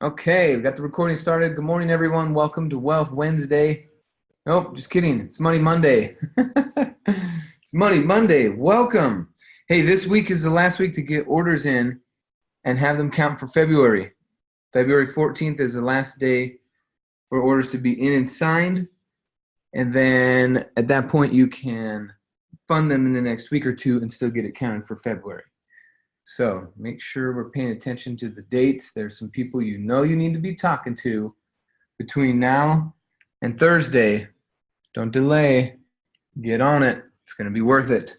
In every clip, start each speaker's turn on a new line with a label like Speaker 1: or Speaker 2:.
Speaker 1: Okay, we got the recording started. Good morning, everyone. Welcome to Wealth Wednesday. Nope, just kidding. It's Money Monday. It's Money Monday. Welcome. Hey, this week is the last week to get orders in and have them count for February. February 14th is the last day for orders to be in and signed. And then at that point, you can fund them in the next week or two and still get it counted for February. So make sure we're paying attention to the dates. There's some people you know you need to be talking to between now and Thursday. Don't delay. Get on it. It's going to be worth it.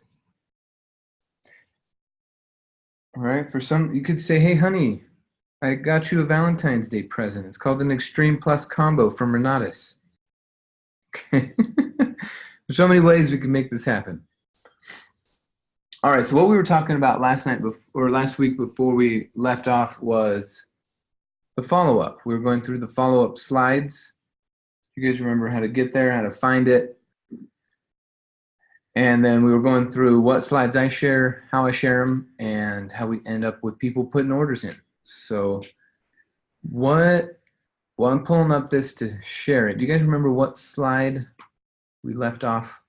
Speaker 1: All right. For some, you could say, hey, honey, I got you a Valentine's Day present. It's called an Extreme Plus combo from Renatus. Okay. There's so many ways we can make this happen. All right, so what we were talking about last week before we left off was the follow-up. We were going through the follow-up slides. You guys remember how to get there, how to find it. And then we were going through what slides I share, how I share them, and how we end up with people putting orders in. So well, I'm pulling up this to share it. Do you guys remember what slide we left off?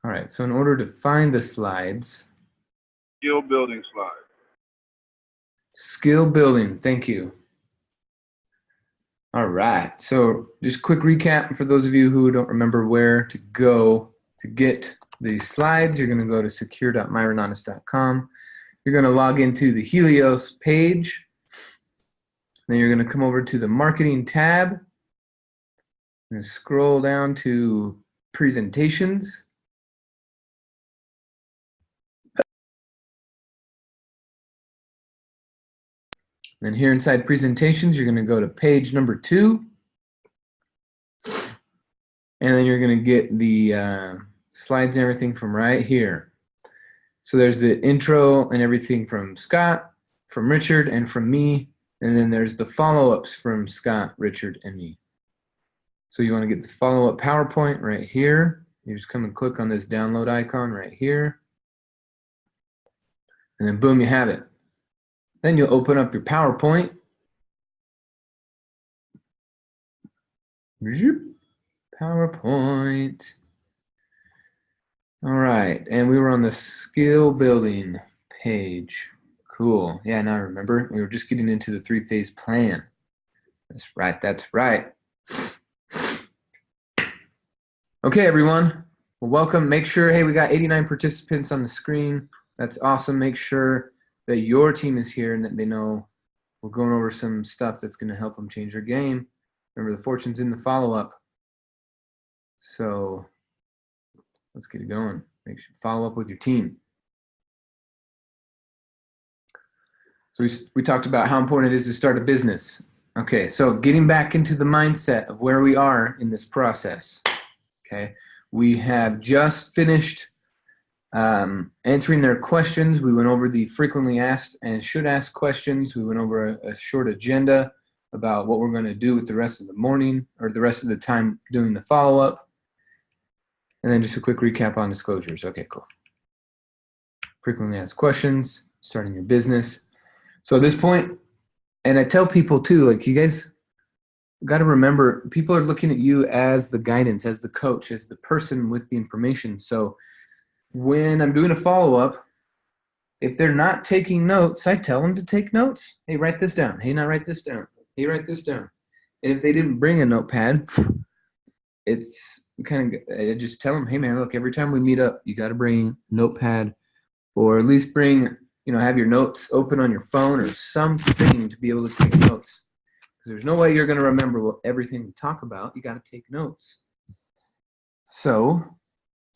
Speaker 1: All right, so in order to find the slides.
Speaker 2: Skill building slide.
Speaker 1: Skill building, thank you. All right, so just quick recap for those of you who don't remember where to go to get these slides. You're gonna go to secure.myrenatus.com. You're gonna log into the Helios page. Then you're gonna come over to the marketing tab and scroll down to presentations. Then here inside presentations, you're going to go to page number 2. And then you're going to get the slides and everything from right here. So there's the intro and everything from Scott, from Richard, and from me. And then there's the follow-ups from Scott, Richard, and me. So you want to get the follow-up PowerPoint right here. You just come and click on this download icon right here. And then boom, you have it. Then you'll open up your PowerPoint. PowerPoint. All right, and we were on the skill building page. Cool. Yeah, now I remember. We were just getting into the 3-phase plan. That's right, that's right. Okay, everyone. Well, welcome. Make sure, hey, we got 89 participants on the screen. That's awesome. Make sure that your team is here and that they know we're going over some stuff that's going to help them change their game. Remember, the fortune's in the follow-up. So let's get it going. Make sure you follow up with your team. So we talked about how important it is to start a business. Okay, so getting back into the mindset of where we are in this process. Okay, we have just finished answering their questions. We went over the frequently asked and should ask questions. We went over a short agenda about what we're going to do with the rest of the morning or the rest of the time doing the follow-up. And then just a quick recap on disclosures. Okay, cool. Frequently asked questions, starting your business. So at this point, and I tell people too, like, you guys got to remember, people are looking at you as the guidance, as the coach, as the person with the information. So when I'm doing a follow-up, if they're not taking notes, I tell them to take notes. Hey, write this down. Hey, now write this down. Hey, write this down. And if they didn't bring a notepad, it's kind of, I just tell them, hey, man, look, every time we meet up, you got to bring a notepad, or at least bring, have your notes open on your phone or something to be able to take notes. Because there's no way you're going to remember everything we talk about. You got to take notes. So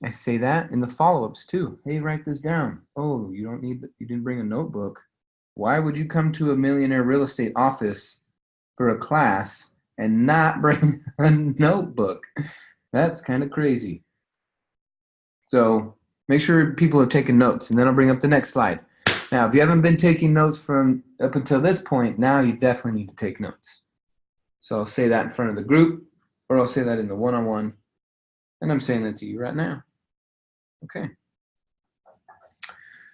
Speaker 1: I say that in the follow-ups too. Hey, write this down. Oh, you didn't bring a notebook. Why would you come to a millionaire real estate office for a class and not bring a notebook? That's kind of crazy. So make sure people are taking notes, and then I'll bring up the next slide. Now, if you haven't been taking notes from up until this point, now you definitely need to take notes. So I'll say that in front of the group, or I'll say that in the one-on-one. And I'm saying that to you right now. Okay.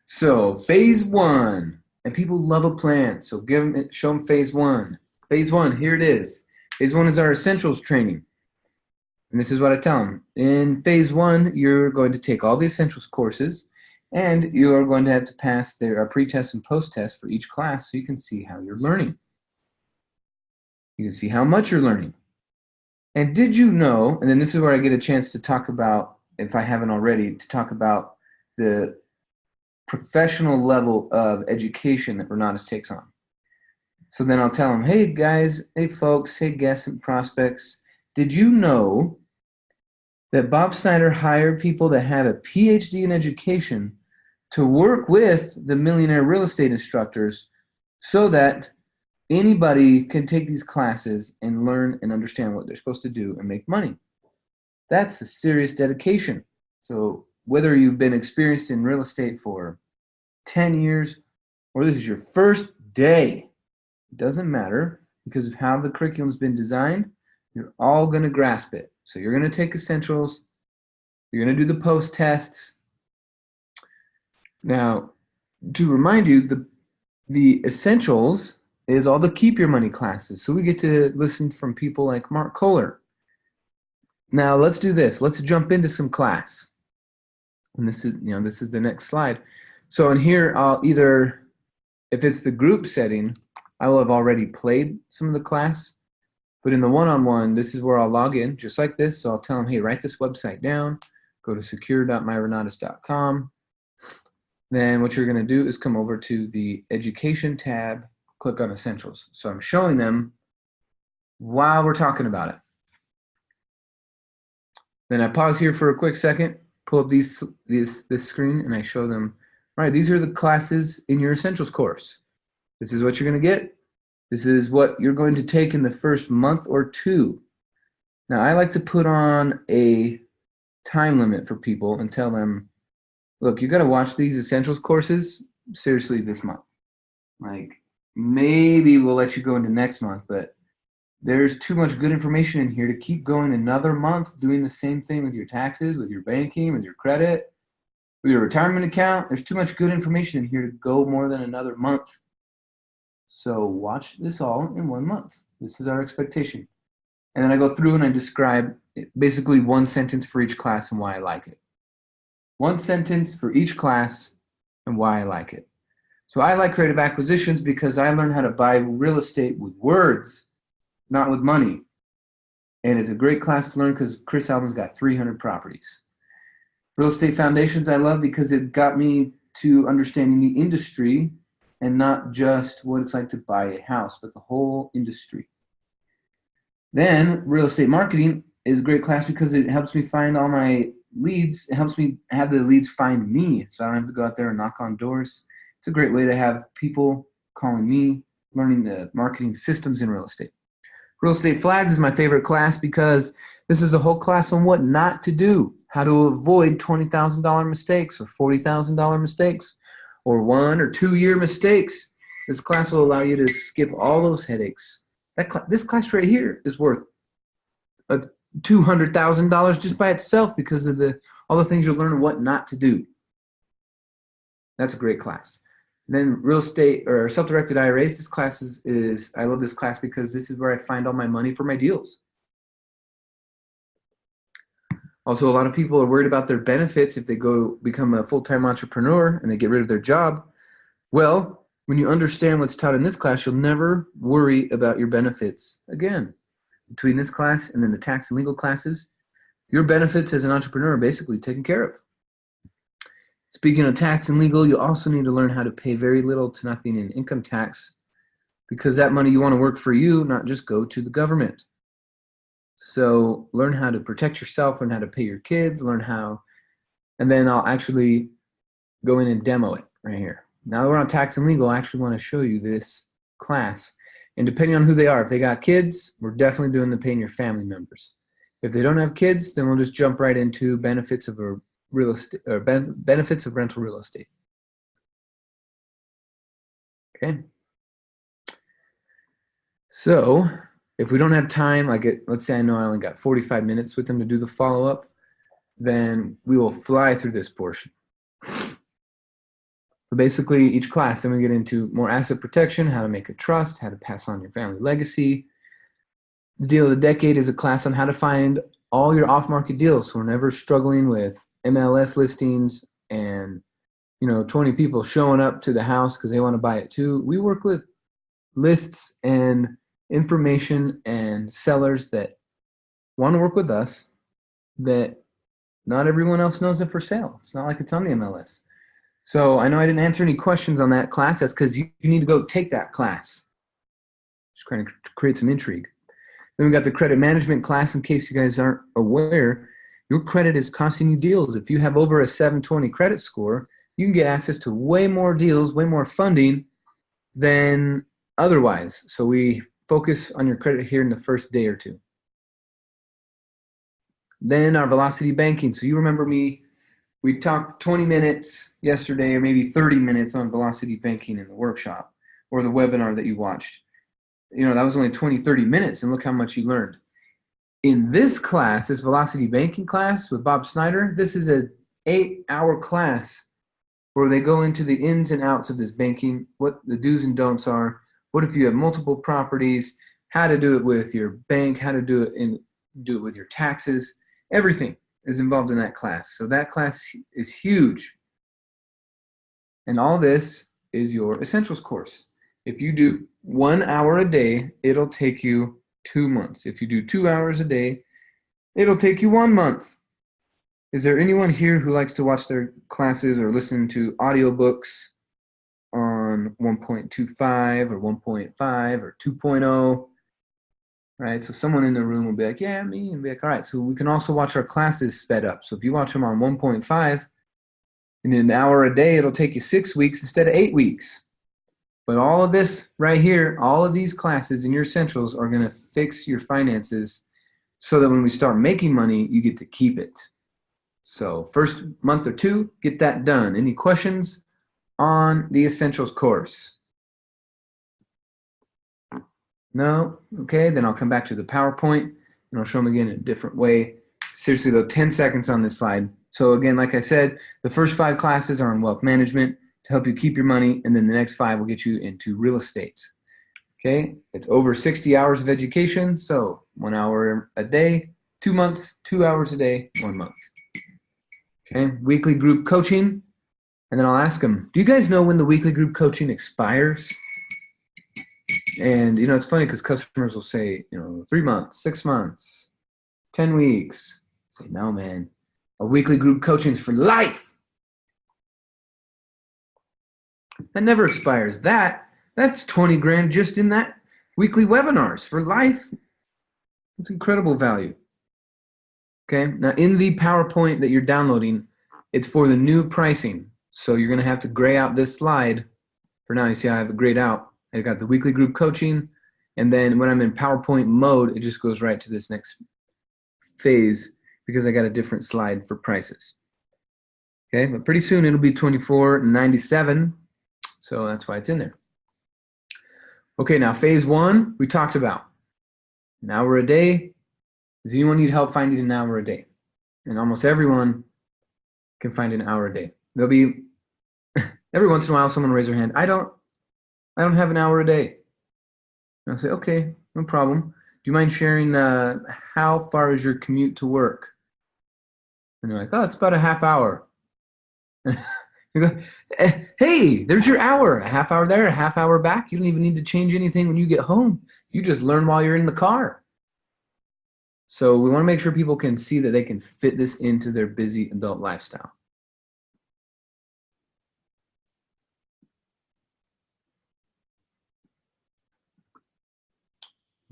Speaker 1: So phase one, and people love a plan. So show them phase one. Phase one, here it is. Phase one is our essentials training. And this is what I tell them. In phase one, you're going to take all the essentials courses, and you are going to have to pass their pre-test and post-test for each class so you can see how you're learning. You can see how much you're learning. And did you know, and then this is where I get a chance to talk about, if I haven't already, to talk about the professional level of education that Renatus takes on. So then I'll tell them, hey guys, hey folks, hey guests and prospects, did you know that Bob Snyder hired people that have a PhD in education to work with the millionaire real estate instructors so that anybody can take these classes and learn and understand what they're supposed to do and make money? That's a serious dedication. So whether you've been experienced in real estate for 10 years or this is your first day, it doesn't matter because of how the curriculum's been designed. You're all going to grasp it. So you're going to take essentials. You're going to do the post tests. Now, to remind you, the essentials is all the keep your money classes. So we get to listen from people like Mark Kohler. Now let's do this. Let's jump into some class. And this is the next slide. So in here, I'll either, if it's the group setting, I will have already played some of the class. But in the one-on-one, this is where I'll log in, just like this. So I'll tell them, hey, write this website down. Go to secure.myrenatus.com. Then what you're going to do is come over to the Education tab, click on Essentials. So I'm showing them while we're talking about it. Then I pause here for a quick second, pull up this screen, and I show them, all right, these are the classes in your Essentials course. This is what you're going to get. This is what you're going to take in the first month or two. Now, I like to put on a time limit for people and tell them, look, you got to watch these essentials courses seriously this month. Like, maybe we'll let you go into next month, but there's too much good information in here to keep going another month doing the same thing with your taxes, with your banking, with your credit, with your retirement account. There's too much good information in here to go more than another month. So watch this all in 1 month. This is our expectation. And then I go through and I describe basically one sentence for each class and why I like it. One sentence for each class and why I like it. So I like creative acquisitions because I learned how to buy real estate with words, not with money. And it's a great class to learn because Chris Alvin's got 300 properties. Real estate foundations I love because it got me to understanding the industry and not just what it's like to buy a house, but the whole industry. Then real estate marketing is a great class because it helps me find all my leads. It helps me have the leads find me, so I don't have to go out there and knock on doors. It's a great way to have people calling me, learning the marketing systems in real estate. Real estate flags is my favorite class because this is a whole class on what not to do, how to avoid $20,000 mistakes or $40,000 mistakes or 1 or 2 year mistakes. This class will allow you to skip all those headaches. This class right here is worth $200,000 just by itself because of all the things you'll learn what not to do. That's a great class. Then real estate or self-directed IRAs, this class is I love this class because this is where I find all my money for my deals. Also, a lot of people are worried about their benefits if they go become a full-time entrepreneur and they get rid of their job. Well, when you understand what's taught in this class, you'll never worry about your benefits again. Between this class and then the tax and legal classes, your benefits as an entrepreneur are basically taken care of. Speaking of tax and legal, you also need to learn how to pay very little to nothing in income tax because that money you want to work for you, not just go to the government. So learn how to protect yourself, learn how to pay your kids, learn how, and then I'll actually go in and demo it right here. Now that we're on tax and legal, I actually want to show you this class. And depending on who they are, if they got kids, we're definitely doing the paying your family members. If they don't have kids, then we'll just jump right into benefits of a real estate or benefits of rental real estate. Okay. So if we don't have time, let's say I know I only got 45 minutes with them to do the follow-up, then we will fly through this portion. But basically, each class, then we get into more asset protection, how to make a trust, how to pass on your family legacy. The deal of the decade is a class on how to find all your off-market deals. So we're never struggling with MLS listings and 20 people showing up to the house because they want to buy it too. We work with lists and information and sellers that want to work with us that not everyone else knows it for sale. It's not like it's on the MLS. So I know I didn't answer any questions on that class. That's because you need to go take that class. Just trying to create some intrigue. Then we got the credit management class. In case you guys aren't aware, your credit is costing you deals. If you have over a 720 credit score, you can get access to way more deals, way more funding than otherwise. So we focus on your credit here in the first day or two. Then our velocity banking. So you remember me, we talked 20 minutes yesterday or maybe 30 minutes on velocity banking in the workshop or the webinar that you watched. That was only 20, 30 minutes, and look how much you learned. In this class, this velocity banking class with Bob Snyder, this is an 8-hour class where they go into the ins and outs of this banking, what the do's and don'ts are, what if you have multiple properties, how to do it with your bank, how to do it with your taxes. Everything is involved in that class. So that class is huge. And all this is your essentials course. If you do 1 hour a day, it'll take you 2 months. If you do 2 hours a day, it'll take you 1 month. Is there anyone here who likes to watch their classes or listen to audiobooks on 1.25 or 1.5 or 2.0? Right, so someone in the room will be like, yeah, me, and be like, all right, so we can also watch our classes sped up. So if you watch them on 1.5, in an hour a day, it'll take you 6 weeks instead of 8 weeks. But all of this right here, all of these classes in your essentials are going to fix your finances so that when we start making money, you get to keep it. So first month or two, get that done. Any questions on the essentials course? No? Okay, then I'll come back to the PowerPoint and I'll show them again in a different way. Seriously though, 10 seconds on this slide. So again, like I said, the first 5 classes are on wealth management to help you keep your money, and then the next 5 will get you into real estate. Okay, it's over 60 hours of education, so 1 hour a day, 2 months, 2 hours a day, 1 month. Okay, weekly group coaching, and then I'll ask them, do you guys know when the weekly group coaching expires? And it's funny because customers will say, 3 months, 6 months, 10 weeks. I say, no, man, a weekly group coaching is for life. That never expires. That's 20 grand just in that weekly webinars for life. It's incredible value. Okay, now in the PowerPoint that you're downloading, it's for the new pricing. So you're going to have to gray out this slide. For now, you see I have it grayed out. I got the weekly group coaching, and then when I'm in PowerPoint mode, it just goes right to this next phase because I got a different slide for prices. Okay, but pretty soon it'll be $24.97. So that's why it's in there. Okay, now phase 1, we talked about an hour a day. Does anyone need help finding an hour a day? And almost everyone can find an hour a day. There'll be, every once in a while, someone will raise their hand. I don't have an hour a day. And I'll say, okay, no problem. Do you mind sharing how far is your commute to work? And they're like, oh, it's about a half hour. You go, hey, there's your hour. A half hour there, a half hour back. You don't even need to change anything when you get home. You just learn while you're in the car. So we want to make sure people can see that they can fit this into their busy adult lifestyle.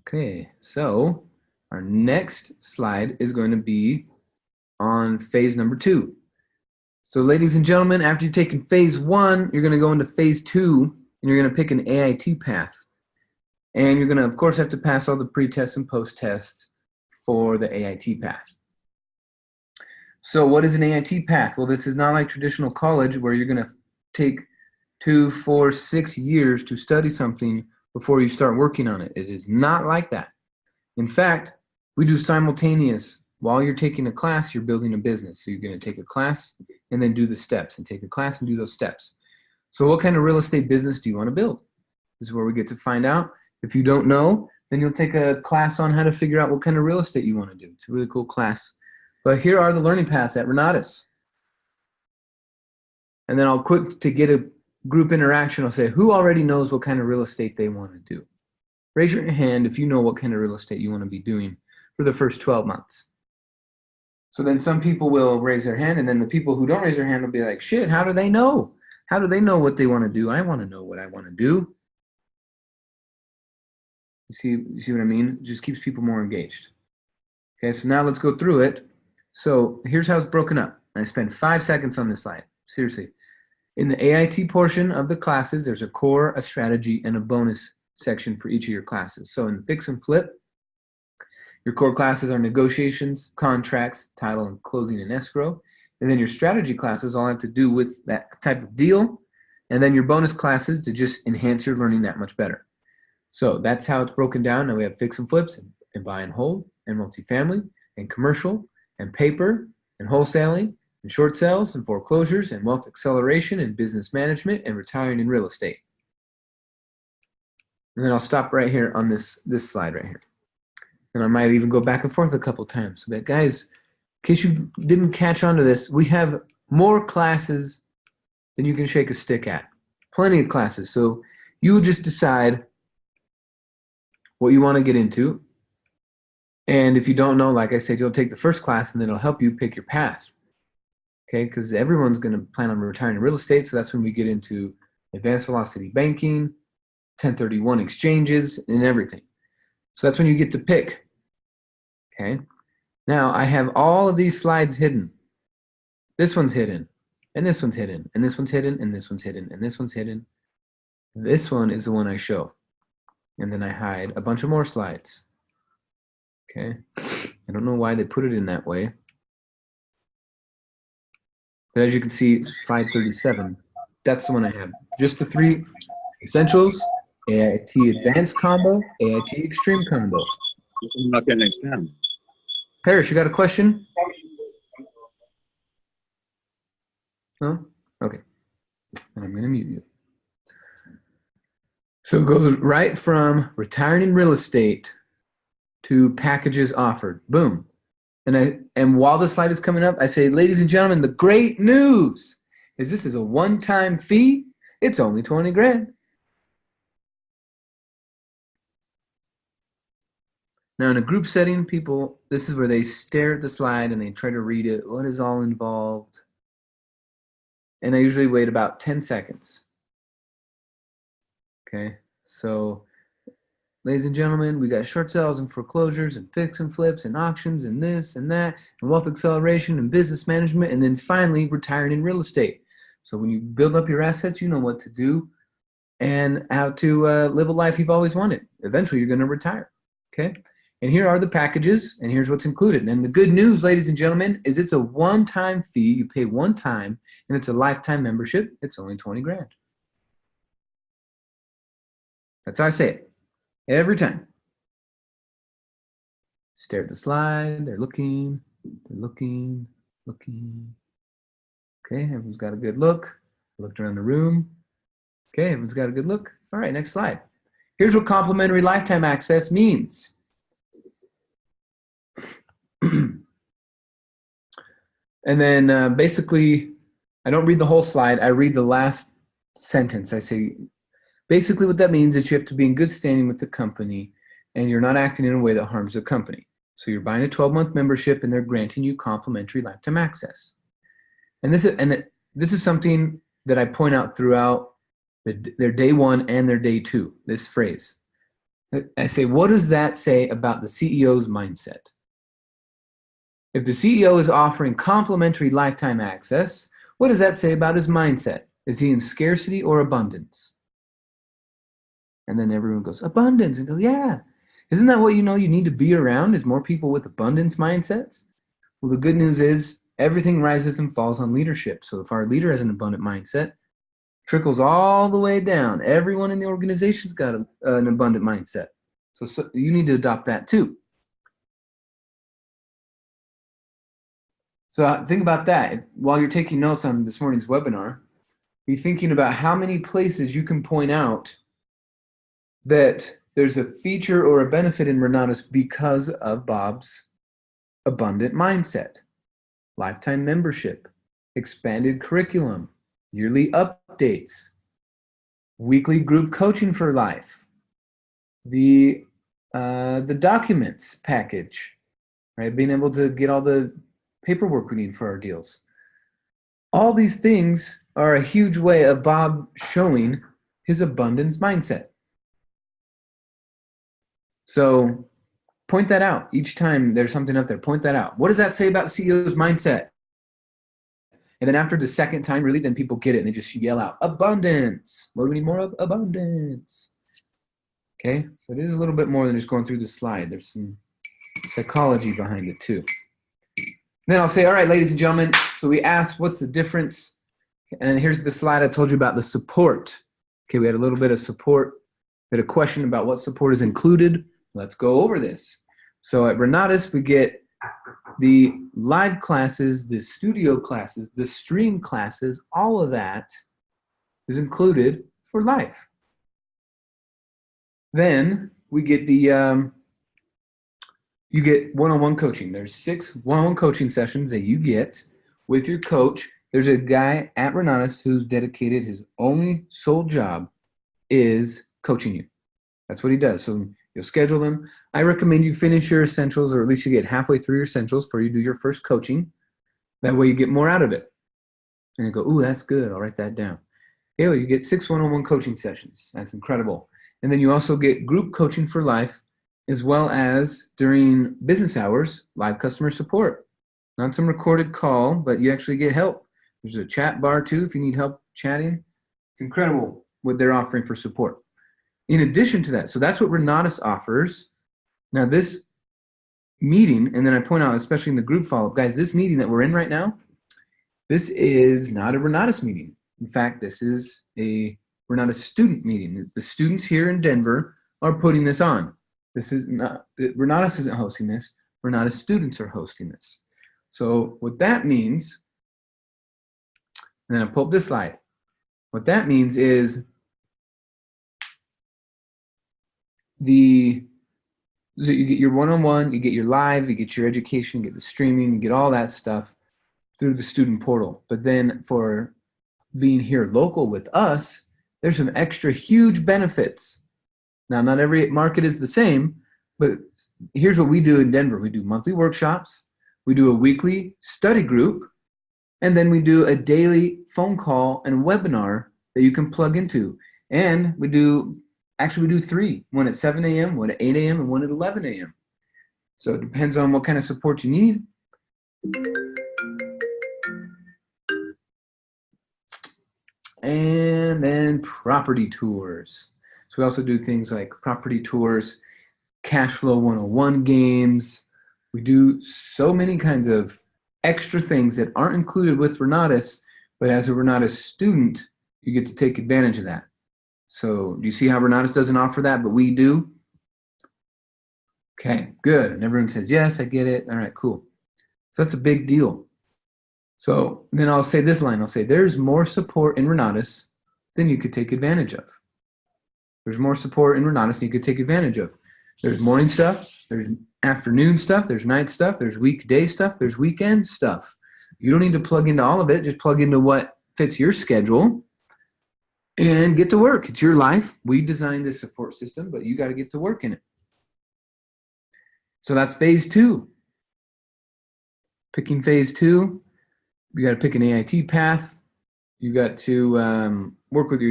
Speaker 1: Okay, so our next slide is going to be on phase number 2. So ladies and gentlemen, after you've taken phase 1, you're going to go into phase 2, and you're going to pick an AIT path. And you're going to, of course, have to pass all the pre-tests and post-tests for the AIT path. So what is an AIT path? Well, this is not like traditional college where you're going to take 2, 4, 6 years to study something before you start working on it. It is not like that. In fact, we do simultaneous. While you're taking a class, you're building a business. So you're going to take a class and then do the steps, and take a class and do those steps. So what kind of real estate business do you want to build? This is where we get to find out. If you don't know, then you'll take a class on how to figure out what kind of real estate you want to do. It's a really cool class. But here are the learning paths at Renatus. And then I'll quick to get a group interaction. I'll say, who already knows what kind of real estate they want to do? Raise your hand if you know what kind of real estate you want to be doing for the first 12 months. So then some people will raise their hand, and then the people who don't raise their hand will be like, shit, how do they know? How do they know what they want to do? I want to know what I want to do. You see what I mean? It just keeps people more engaged. Okay, so now let's go through it. So here's how it's broken up. I spent 5 seconds on this slide. Seriously. In the AIT portion of the classes, there's a core, a strategy, and a bonus section for each of your classes. So in Fix and Flip, your core classes are negotiations, contracts, title, and closing and escrow. And then your strategy classes all have to do with that type of deal. And then your bonus classes to just enhance your learning that much better. So that's how it's broken down. Now we have Fix and Flips and buy and hold and multifamily and commercial and paper and wholesaling and short sales and foreclosures and wealth acceleration and business management and retiring in real estate. And then I'll stop right here on this slide right here. And I might even go back and forth a couple times. But guys, in case you didn't catch on to this, we have more classes than you can shake a stick at. Plenty of classes. So you just decide what you want to get into. And if you don't know, like I said, you'll take the first class and then it'll help you pick your path. Okay, because everyone's going to plan on retiring in real estate. So that's when we get into advanced velocity banking, 1031 exchanges, and everything. So that's when you get to pick. Okay. Now I have all of these slides hidden. This one's hidden, and this one's hidden, and this one's hidden, and this one's hidden, and this one's hidden. This one is the one I show. And then I hide a bunch of more slides. Okay. I don't know why they put it in that way. But as you can see, slide 37, that's the one I have. Just the 3 essentials, AIT Advanced Combo, AIT Extreme Combo.
Speaker 3: I'm not getting extended.
Speaker 1: Parrish, you got a question? No? Okay. And I'm going to mute you. So it goes right from retiring in real estate to packages offered. Boom. And while the slide is coming up, I say, ladies and gentlemen, the great news is this is a one-time fee. It's only 20 grand. Now in a group setting, people, this is where they stare at the slide and they try to read it. What is all involved? And I usually wait about 10 seconds. Okay, so ladies and gentlemen, we got short sales and foreclosures and fix and flips and auctions and this and that and wealth acceleration and business management and then finally retiring in real estate. So when you build up your assets, you know what to do and how to live a life you've always wanted. Eventually, you're going to retire. Okay, and here are the packages and here's what's included. And the good news, ladies and gentlemen, is it's a one-time fee. You pay one time and it's a lifetime membership. It's only 20 grand. That's how I say it. Every time. Stare at the slide. They're looking. They're looking. Looking. Okay, everyone's got a good look. I looked around the room. Okay, everyone's got a good look. All right, next slide. Here's what complimentary lifetime access means. And then basically, I don't read the whole slide. I read the last sentence. I say, basically what that means is you have to be in good standing with the company and you're not acting in a way that harms the company. So you're buying a 12-month membership and they're granting you complimentary lifetime access. And this is something that I point out throughout their day one and their day two, this phrase. I say, what does that say about the CEO's mindset? If the CEO is offering complimentary lifetime access, what does that say about his mindset? Is he in scarcity or abundance? And then everyone goes, abundance. And goes, yeah. Isn't that what you need to be around is more people with abundance mindsets? Well, the good news is everything rises and falls on leadership. So if our leader has an abundant mindset, trickles all the way down. Everyone in the organization's got an abundant mindset. So you need to adopt that too. So think about that. While you're taking notes on this morning's webinar, be thinking about how many places you can point out that there's a feature or a benefit in Renatus because of Bob's abundant mindset, lifetime membership, expanded curriculum, yearly updates, weekly group coaching for life, the documents package, right? Being able to get all the paperwork we need for our deals. All these things are a huge way of Bob showing his abundance mindset. So point that out. Each time there's something up there, point that out. What does that say about the CEO's mindset? And then after the second time, really, then people get it and they just yell out, abundance. What do we need more of? Abundance. Okay, so it is a little bit more than just going through the slide. There's some psychology behind it too. Then I'll say, all right, ladies and gentlemen, so we asked what's the difference? And here's the slide I told you about the support. Okay, we had a little bit of support. We had a question about what support is included. Let's go over this. So at Renatus, we get the live classes, the studio classes, the stream classes, all of that is included for life. Then we get the, you get one-on-one coaching. There's 6 one-on-one coaching sessions that you get with your coach. There's a guy at Renatus who's dedicated, his only sole job is coaching you. That's what he does. So you'll schedule them. I recommend you finish your essentials, or at least you get halfway through your essentials before you do your first coaching. That way you get more out of it. And you go, ooh, that's good. I'll write that down. Okay, well, you get 6 one-on-one coaching sessions. That's incredible. And then you also get group coaching for life, as well as during business hours, live customer support. Not some recorded call, but you actually get help. There's a chat bar too if you need help chatting. It's incredible what they're offering for support. In addition to that, so that's what Renatus offers. Now this meeting, and then I point out, especially in the group follow-up, guys, this meeting that we're in right now, this is not a Renatus meeting. In fact, this is a Renatus student meeting. The students here in Denver are putting this on. This is not, Renatus isn't hosting this, Renatus students are hosting this. So what that means, and then I pull up this slide. What that means is so you get your one-on-one, you get your live, you get your education, you get the streaming, you get all that stuff through the student portal. But then for being here local with us, there's some extra huge benefits. Now, not every market is the same, but here's what we do in Denver. We do monthly workshops, we do a weekly study group, and then we do a daily phone call and webinar that you can plug into. And we do 3, one at 7 a.m., one at 8 a.m., and one at 11 a.m. So it depends on what kind of support you need. And then property tours. So we also do things like property tours, cash flow 101 games. We do so many kinds of extra things that aren't included with Renatus, but as a Renatus student, you get to take advantage of that. So do you see how Renatus doesn't offer that, but we do? Okay, good. And everyone says, yes, I get it. All right, cool. So that's a big deal. So then I'll say this line. I'll say, there's more support in Renatus than you could take advantage of. There's more support in Renatus than you could take advantage of. There's morning stuff. There's afternoon stuff. There's night stuff. There's weekday stuff. There's weekend stuff. You don't need to plug into all of it. Just plug into what fits your schedule and get to work. It's your life. We designed this support system, but you got to get to work in it. So that's phase 2. Picking phase 2, you got to pick an AIT path. You got to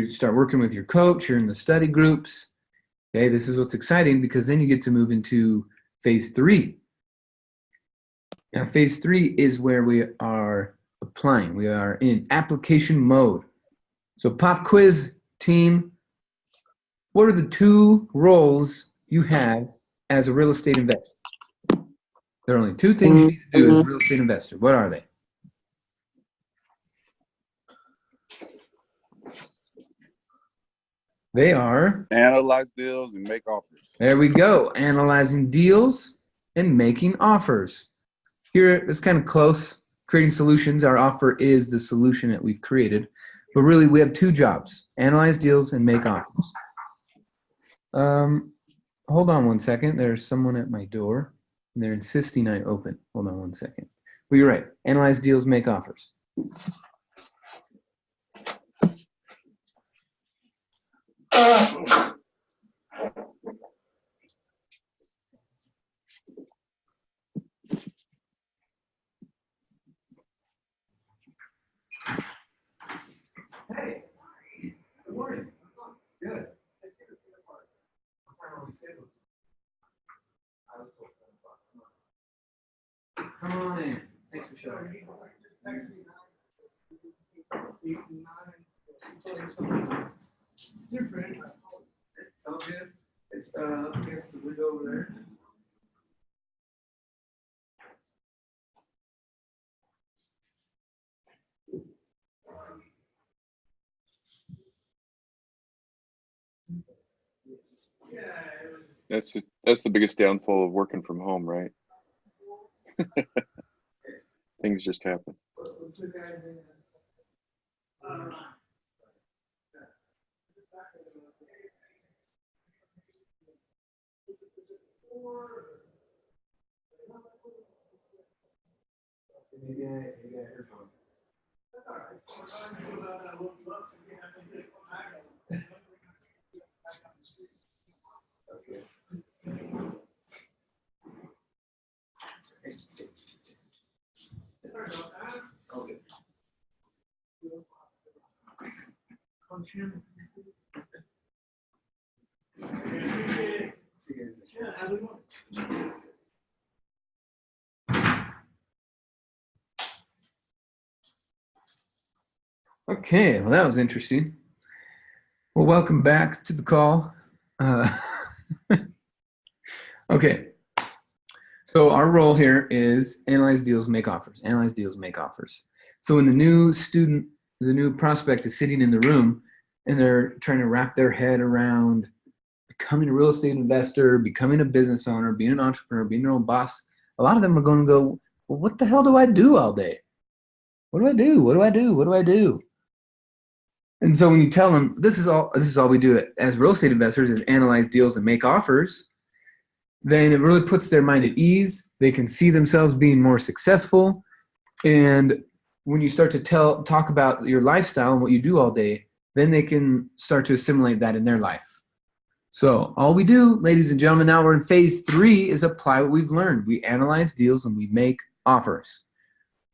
Speaker 1: start working with your coach. You're in the study groups. Okay, this is what's exciting because then you get to move into phase 3. Now, phase 3 is where we are applying. We are in application mode. So pop quiz team, what are the 2 roles you have as a real estate investor? There are only 2 things you need to do as a real estate investor. What are they? They are
Speaker 2: Analyze deals and make offers.
Speaker 1: There we go. Analyzing deals and making offers. Here, it's kind of close. Creating solutions. Our offer is the solution that we've created. But really, we have two jobs: analyze deals and make offers. Hold on one second. There's someone at my door, and they're insisting I open. Hold on one second. Well, you're right. Analyze deals, make offers. Hey, good morning. Good. Come on in. Thanks for showing me. Different. It's all good. It's against the window over there.
Speaker 4: That's the biggest downfall of working from home, right? Things just happen.
Speaker 1: Maybe I heard wrong. Okay. Okay. Okay, well, that was interesting. Well, welcome back to the call. Okay, so our role here is analyze deals, make offers. Analyze deals, make offers. So when the new student, the new prospect is sitting in the room and they're trying to wrap their head around becoming a real estate investor, becoming a business owner, being an entrepreneur, being their own boss, a lot of them are going to go, well, what the hell do I do all day? What do I do? What do I do? What do I do? And so when you tell them this is all we do as real estate investors is analyze deals and make offers, then it really puts their mind at ease. They can see themselves being more successful. And when you start to talk about your lifestyle and what you do all day, then they can start to assimilate that in their life. So all we do, ladies and gentlemen, now we're in phase 3 is apply what we've learned. We analyze deals and we make offers.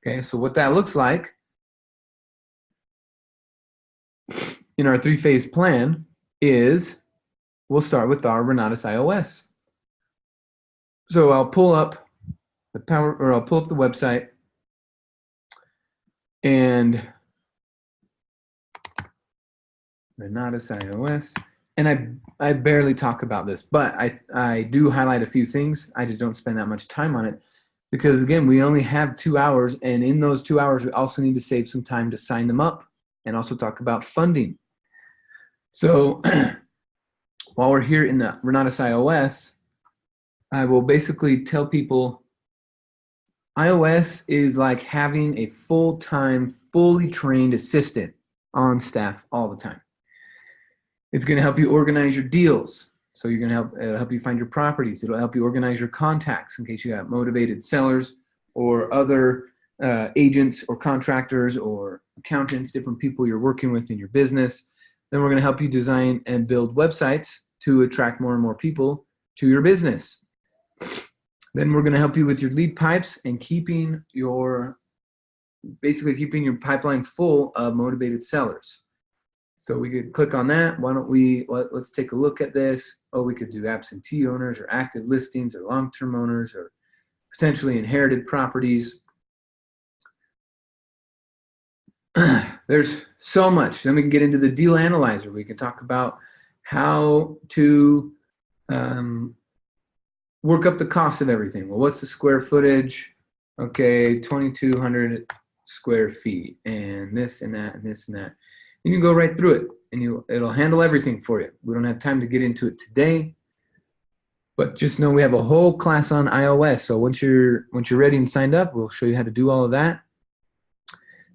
Speaker 1: Okay, so what that looks like in our 3-phase plan is we'll start with our Renatus iOS. So I'll pull up the website and Renatus iOS. And I barely talk about this, but I do highlight a few things. I just don't spend that much time on it because, again, we only have 2 hours. And in those 2 hours, we also need to save some time to sign them up and also talk about funding. So while we're here in the Renatus iOS, I will basically tell people iOS is like having a full-time, fully trained assistant on staff all the time. It's going to help you organize your deals. So you're going to help you find your properties. It'll help you organize your contacts in case you have motivated sellers or other agents or contractors or accountants, different people you're working with in your business. Then we're going to help you design and build websites to attract more and more people to your business. Then we're going to help you with your lead pipes and keeping your pipeline full of motivated sellers. So we could click on that. Why don't let's take a look at this. Oh, we could do absentee owners or active listings or long-term owners or potentially inherited properties. There's so much. Then we can get into the deal analyzer. We can talk about how to work up the cost of everything. Well, what's the square footage? Okay, 2,200 square feet, and this and that and this and that. You can go right through it, and it'll handle everything for you. We don't have time to get into it today, but just know we have a whole class on iOS. So once you're ready and signed up, we'll show you how to do all of that.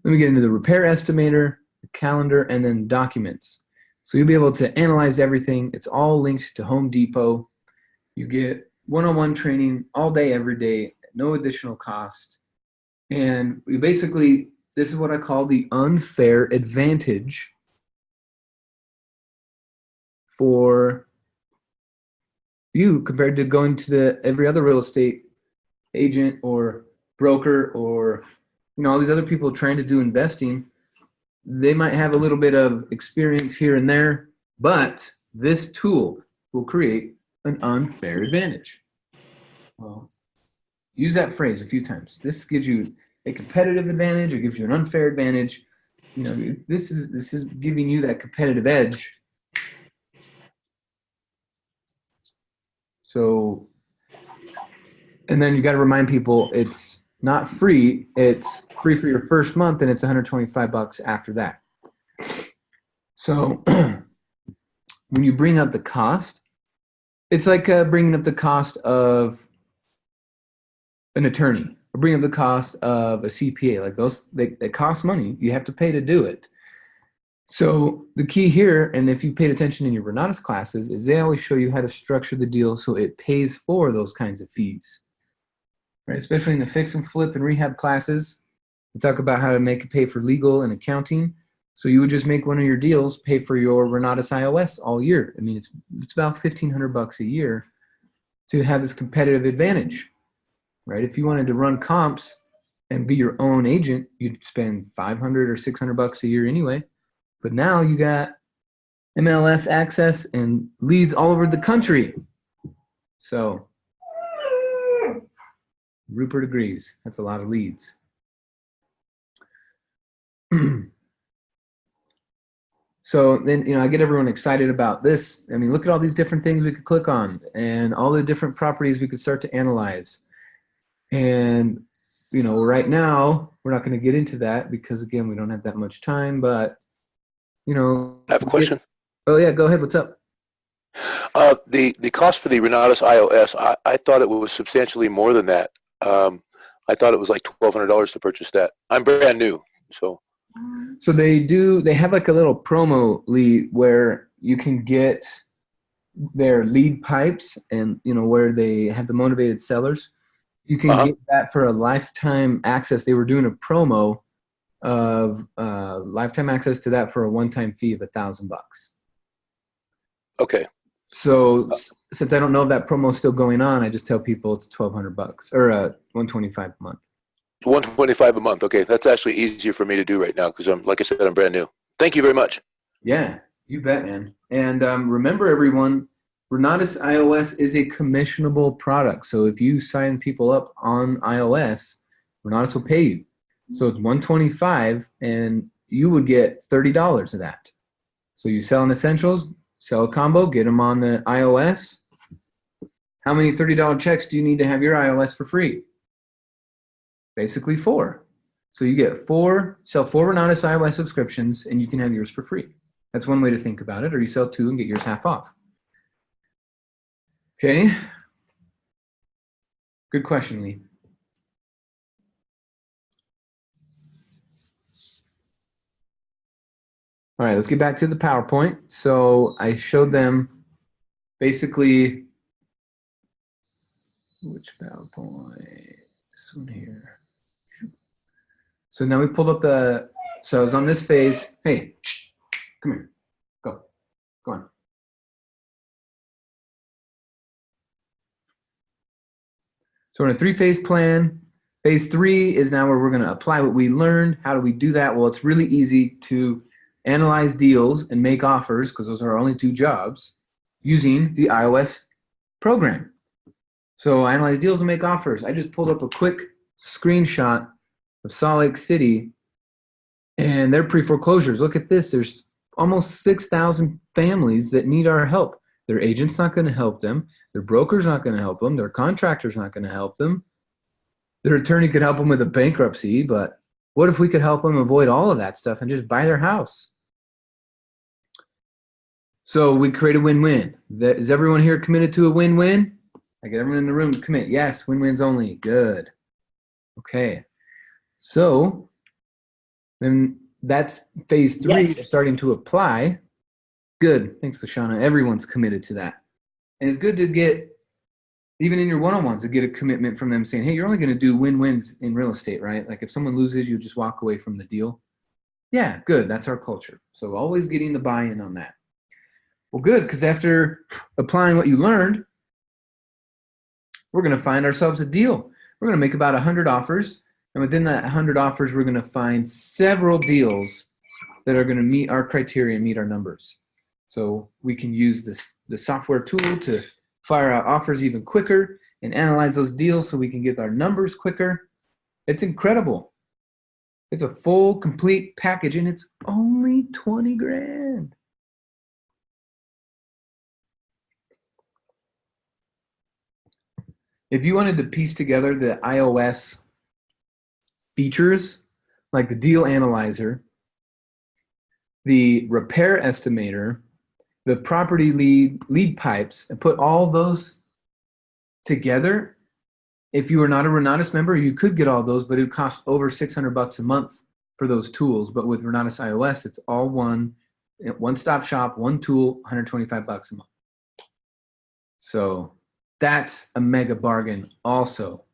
Speaker 1: Then we get into the repair estimator, the calendar, and then documents. So you'll be able to analyze everything. It's all linked to Home Depot. You get one-on-one training all day, every day, at no additional cost. And we basically, this is what I call the unfair advantage for you compared to going to every other real estate agent or broker or all these other people trying to do investing. They might have a little bit of experience here and there, but this tool will create an unfair advantage. Well, use that phrase a few times. This gives you a competitive advantage. It gives you an unfair advantage. This is giving you that competitive edge. So, and then you got to remind people it's not free. It's free for your first month, and it's $125 after that. So when you bring up the cost, it's like bringing up the cost of an attorney or bringing up the cost of a CPA. Like those, they cost money. You have to pay to do it. So the key here, and if you paid attention in your Renatus classes, is they always show you how to structure the deal so it pays for those kinds of fees. Right? Especially in the fix and flip and rehab classes, we talk about how to make it pay for legal and accounting. So you would just make one of your deals pay for your Renatus iOS all year. I mean, it's about $1,500 a year to have this competitive advantage, right? If you wanted to run comps and be your own agent, you'd spend $500 or $600 a year anyway. But now you got MLS access and leads all over the country. So Rupert agrees. That's a lot of leads. So then, I get everyone excited about this. I mean, look at all these different things we could click on and all the different properties we could start to analyze. And, right now, we're not going to get into that because, again, we don't have that much time. But,
Speaker 5: I have a question.
Speaker 1: Oh, yeah, go ahead. What's up?
Speaker 5: The cost for the Renatus iOS, I thought it was substantially more than that. I thought it was like $1,200 to purchase that. I'm brand new, so.
Speaker 1: So they have like a little promo lead where you can get their lead pipes and, where they have the motivated sellers. You can get that for a lifetime access. They were doing a promo of lifetime access to that for a one-time fee of $1,000.
Speaker 5: Okay.
Speaker 1: So since I don't know if that promo is still going on, I just tell people it's $1,200 or $125 a month.
Speaker 5: $125 a month. Okay, that's actually easier for me to do right now because like I said, I'm brand new. Thank you very much.
Speaker 1: Yeah, you bet, man. And remember, everyone, Renatus iOS is a commissionable product. So if you sign people up on iOS, Renatus will pay you. So it's $125, and you would get $30 of that. So you sell an essentials, sell a combo, get them on the iOS. How many $30 checks do you need to have your iOS for free? Basically 4. So you get sell 4 Renatus iOS subscriptions, and you can have yours for free. That's one way to think about it. Or you sell 2 and get yours half off. Okay. Good question, Lee. All right, let's get back to the PowerPoint. So I showed them basically, which PowerPoint? This one here. So now we pulled up so I was on this phase. Hey, come here. Go on. So we're in a 3-phase plan. Phase 3 is now where we're going to apply what we learned. How do we do that? Well, it's really easy to analyze deals and make offers, because those are our only 2 jobs, using the iOS program. So analyze deals and make offers. I just pulled up a quick screenshot of Salt Lake City and their pre-foreclosures. Look at this. There's almost 6,000 families that need our help. Their agent's not going to help them. Their broker's not going to help them. Their contractor's not going to help them. Their attorney could help them with a bankruptcy, but what if we could help them avoid all of that stuff and just buy their house? So we create a win-win. Is everyone here committed to a win-win? I get everyone in the room to commit. Yes, win-wins only. Good. Okay. So then that's phase 3,
Speaker 6: Yes.
Speaker 1: starting to apply. Good. Thanks, Lashana. Everyone's committed to that. And it's good to get, even in your one-on-ones, to get a commitment from them saying, hey, you're only going to do win-wins in real estate, right? Like if someone loses, you just walk away from the deal. Yeah, good. That's our culture. So always getting the buy-in on that. Well, good, because after applying what you learned, we're going to find ourselves a deal. We're going to make about 100 offers. And within that 100 offers, we're going to find several deals that are going to meet our criteria and meet our numbers. So we can use the software tool to fire out offers even quicker and analyze those deals so we can get our numbers quicker. It's incredible. It's a full, complete package, and it's only 20 grand. If you wanted to piece together the iOS features, like the deal analyzer, the repair estimator, the property lead pipes, and put all those together, if you were not a Renatus member, you could get all those, but it would cost over $600 a month for those tools. But with Renatus iOS, it's all one-stop shop, one tool, $125 a month. So that's a mega bargain also.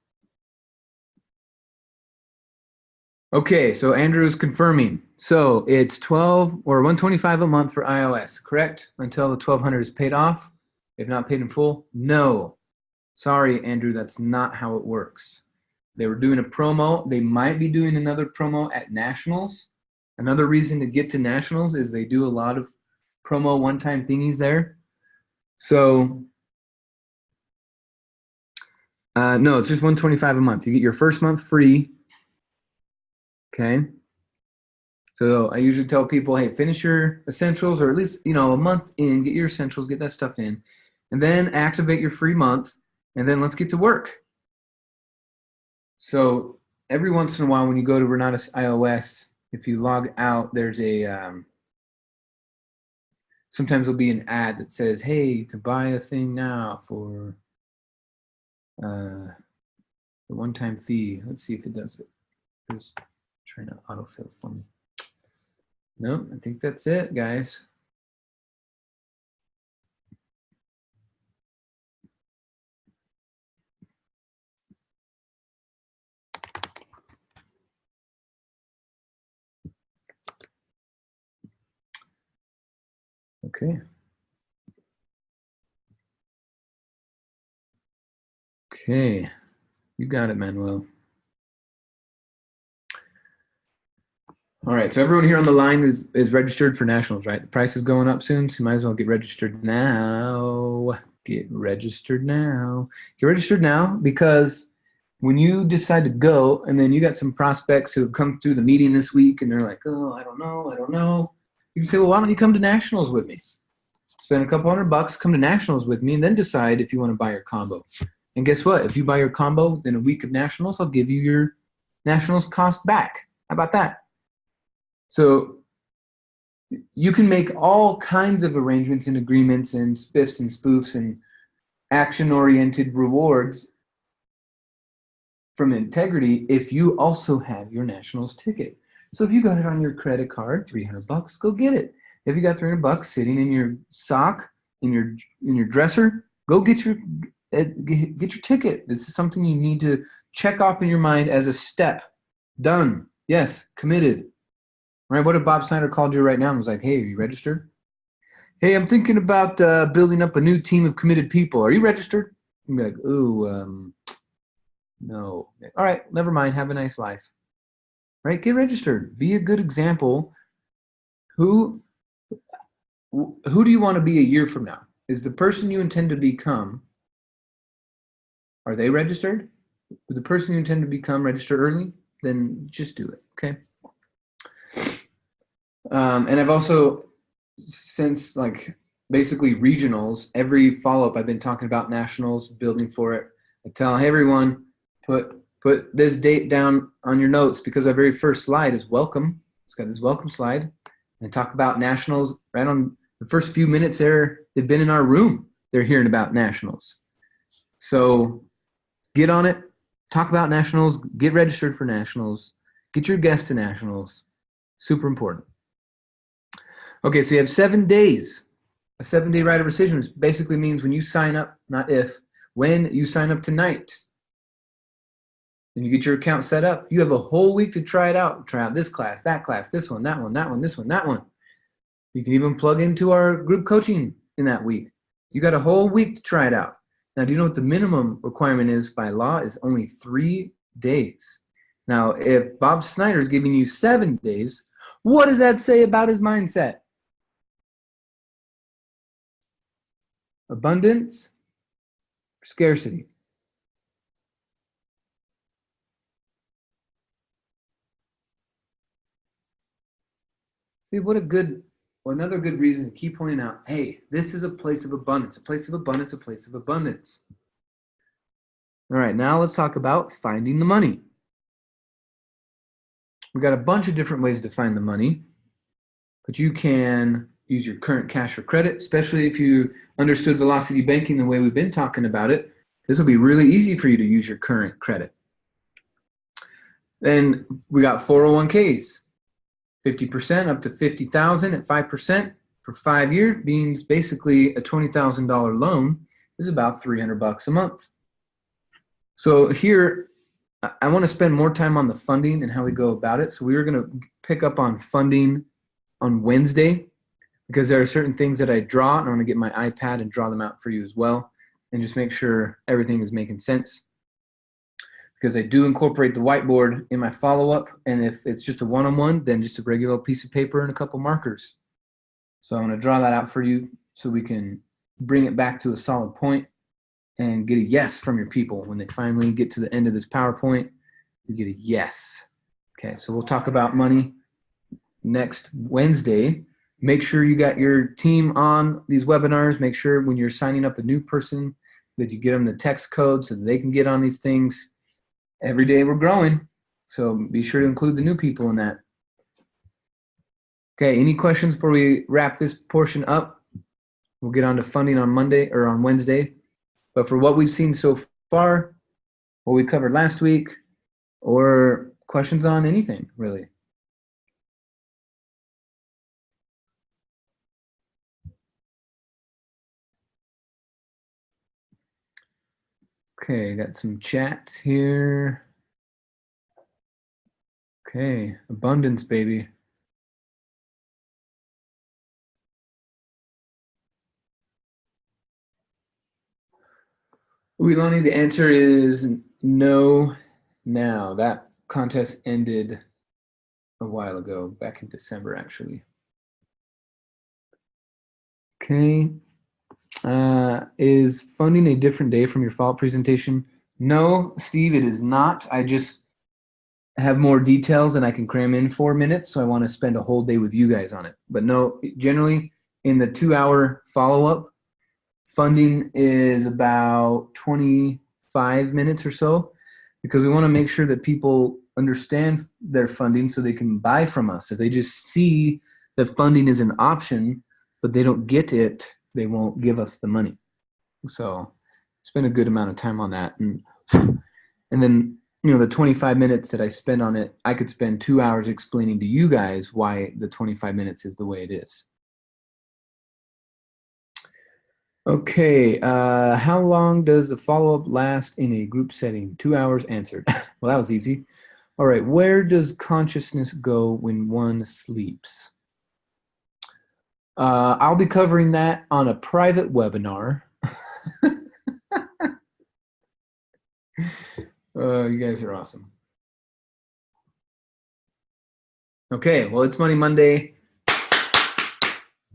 Speaker 1: Okay, so Andrew's confirming. So it's 12 or 125 a month for iOS, correct? Until the 1200 is paid off. If not paid in full, no. Sorry, Andrew, that's not how it works. They were doing a promo. They might be doing another promo at Nationals. Another reason to get to Nationals is they do a lot of promo one-time thingies there. So no, it's just $125 a month. You get your first month free. Okay. So I usually tell people, hey, finish your essentials, or at least, a month in, get your essentials, get that stuff in, and then activate your free month, and then let's get to work. So every once in a while when you go to Renatus iOS, if you log out, there's a, sometimes there'll be an ad that says, hey, you can buy a thing now for the one-time fee. Let's see if it does it. It's trying to autofill for me. Nope, I think that's it, guys. Okay. Okay, you got it, Manuel. All right, so everyone here on the line is registered for Nationals, right? The price is going up soon, so you might as well get registered now. Get registered now. Get registered now, because when you decide to go and then you got some prospects who have come through the meeting this week and they're like, oh, I don't know. You can say, well, why don't you come to Nationals with me? Spend a couple $100, come to Nationals with me, and then decide if you want to buy your combo. And guess what? If you buy your combo within a week of Nationals, I'll give you your Nationals cost back. How about that? So you can make all kinds of arrangements and agreements and spiffs and spoofs and action-oriented rewards from Integrity if you also have your Nationals ticket. So if you got it on your credit card, $300, go get it. If you got $300 sitting in your sock, in your dresser, go get your ticket. This is something you need to check off in your mind as a step. Done. Yes, committed. Right? What if Bob Snyder called you right now and was like, hey, are you registered? Hey, I'm thinking about building up a new team of committed people. Are you registered? You'd be like, ooh, no. All right, never mind. Have a nice life. Right? Get registered. Be a good example. Who do you want to be a year from now? Is the person you intend to become, are they registered? With the person you intend to become register early? Then just do it, okay? And I've also, since like basically regionals, every follow-up I've been talking about Nationals, building for it. I tell, hey everyone, put this date down on your notes, because our very first slide is welcome. It's got this welcome slide. And talk about Nationals right on the first few minutes there. They've been in our room. They're hearing about Nationals. So get on it. Talk about Nationals. Get registered for Nationals. Get your guests to Nationals. Super important. Okay, so you have 7 days. A 7-day right of rescission basically means when you sign up, not if, when you sign up tonight and you get your account set up, you have a whole week to try it out. Try out this class, this one, that one, that one, this one, that one. You can even plug into our group coaching in that week. You got a whole week to try it out. Now, do you know what the minimum requirement is by law? Is only 3 days. Now, if Bob Snyder is giving you 7 days, what does that say about his mindset? Abundance, scarcity. See, another good reason to keep pointing out, hey, this is a place of abundance, a place of abundance, a place of abundance. All right, now let's talk about finding the money. We've got a bunch of different ways to find the money, but you can use your current cash or credit, especially if you understood velocity banking the way we've been talking about it. This will be really easy for you to use your current credit. Then we got 401ks, 50% up to 50,000 at 5% for 5 years means basically a $20,000 loan is about $300 a month. So here, I want to spend more time on the funding and how we go about it. So we were going to pick up on funding on Wednesday because there are certain things that I draw, and I want to get my iPad and draw them out for you as well and just make sure everything is making sense. Because I do incorporate the whiteboard in my follow-up, and if it's just a one-on-one, then just a regular piece of paper and a couple markers. So I'm going to draw that out for you so we can bring it back to a solid point and get a yes from your people. When they finally get to the end of this PowerPoint, you get a yes. Okay, so we'll talk about money next Wednesday. Make sure you got your team on these webinars. Make sure when you're signing up a new person that you get them the text code so that they can get on these things. Every day we're growing, so be sure to include the new people in that. Okay, any questions before we wrap this portion up? We'll get on to funding on Monday or on Wednesday. But for what we've seen so far, what we covered last week, or questions on anything, really. Okay, got some chats here. Okay, abundance, baby. Uilani, the answer is no now. That contest ended a while ago, back in December, actually. Okay. Is funding a different day from your follow-up presentation? No, Steve, it is not. I just have more details than I can cram in 4 minutes, so I want to spend a whole day with you guys on it. But no, generally in the 2-hour follow-up, funding is about 25 minutes or so, because we want to make sure that people understand their funding so they can buy from us. If they just see that funding is an option, but they don't get it, they won't give us the money. So spend a good amount of time on that. And then, you know, the 25 minutes that I spend on it, I could spend 2 hours explaining to you guys why the 25 minutes is the way it is. Okay, how long does the follow-up last in a group setting? 2 hours answered. Well, that was easy. All right, where does consciousness go when one sleeps? I'll be covering that on a private webinar. You guys are awesome. Okay, well, it's Money Monday.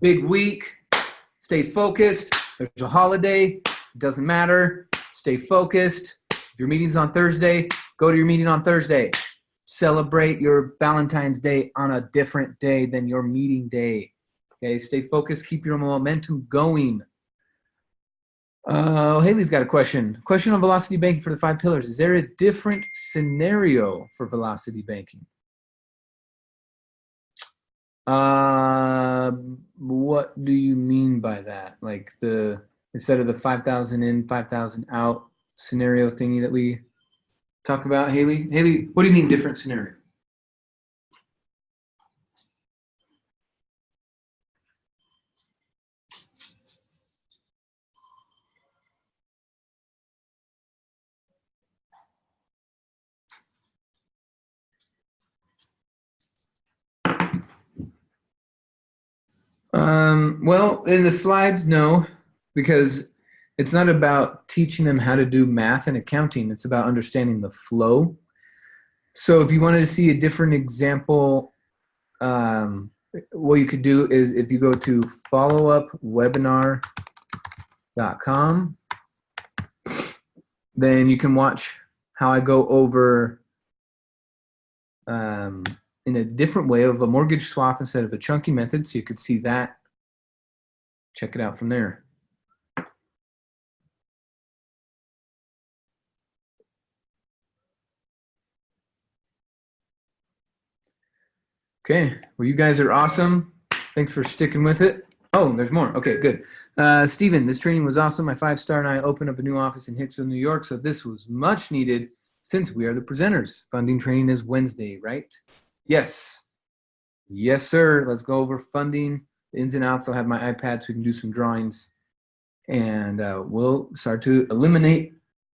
Speaker 1: Big week. Stay focused. There's a holiday. It doesn't matter. Stay focused. If your meeting's on Thursday, go to your meeting on Thursday. Celebrate your Valentine's Day on a different day than your meeting day. Okay, stay focused. Keep your momentum going. Haley's got a question. Question on velocity banking for the 5 pillars. Is there a different scenario for velocity banking? What do you mean by that? Like instead of the 5,000 in, 5,000 out scenario thingy that we talk about, Haley? Haley, what do you mean different scenario? Well, in the slides, no, because it's not about teaching them how to do math and accounting. It's about understanding the flow. So if you wanted to see a different example, what you could do is if you go to followupwebinar.com, then you can watch how I go over in a different way of a mortgage swap instead of a chunking method. So you could see that. Check it out from there. Okay, well, you guys are awesome. Thanks for sticking with it. Oh, there's more. Okay, good. Steven, this training was awesome. My 5-star and I opened up a new office in Hicksville, New York, so this was much needed since we are the presenters. Funding training is Wednesday, right? Yes. Yes, sir. Let's go over funding, the ins and outs. I'll have my iPad so we can do some drawings. And we'll start to eliminate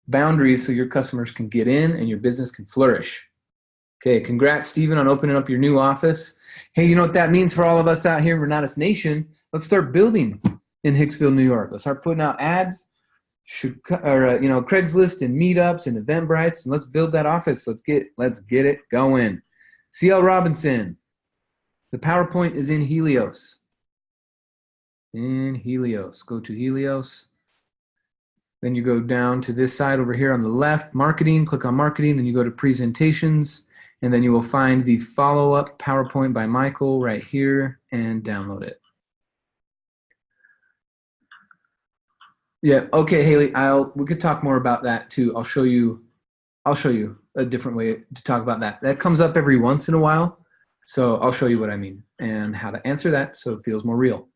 Speaker 1: boundaries so your customers can get in and your business can flourish. Okay, congrats, Stephen, on opening up your new office. Hey, you know what that means for all of us out here in Renatus Nation? Let's start building in Hicksville, New York. Let's start putting out ads, Craigslist and meetups and Eventbrites, and let's build that office. Let's get it going. CL Robinson, the PowerPoint is in Helios. In Helios, go to Helios. Then you go down to this side over here on the left, marketing, click on marketing, then you go to presentations, and then you will find the follow-up PowerPoint by Michael right here and download it. Yeah, okay, Haley, we could talk more about that too. I'll show you a different way to talk about that. That comes up every once in a while, so I'll show you what I mean and how to answer that so it feels more real.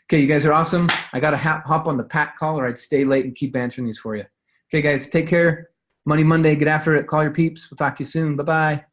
Speaker 1: Okay, you guys are awesome. I got to hop on the pack call or I'd stay late and keep answering these for you. Okay, guys, take care. Money Monday, get after it. Call your peeps. We'll talk to you soon. Bye-bye.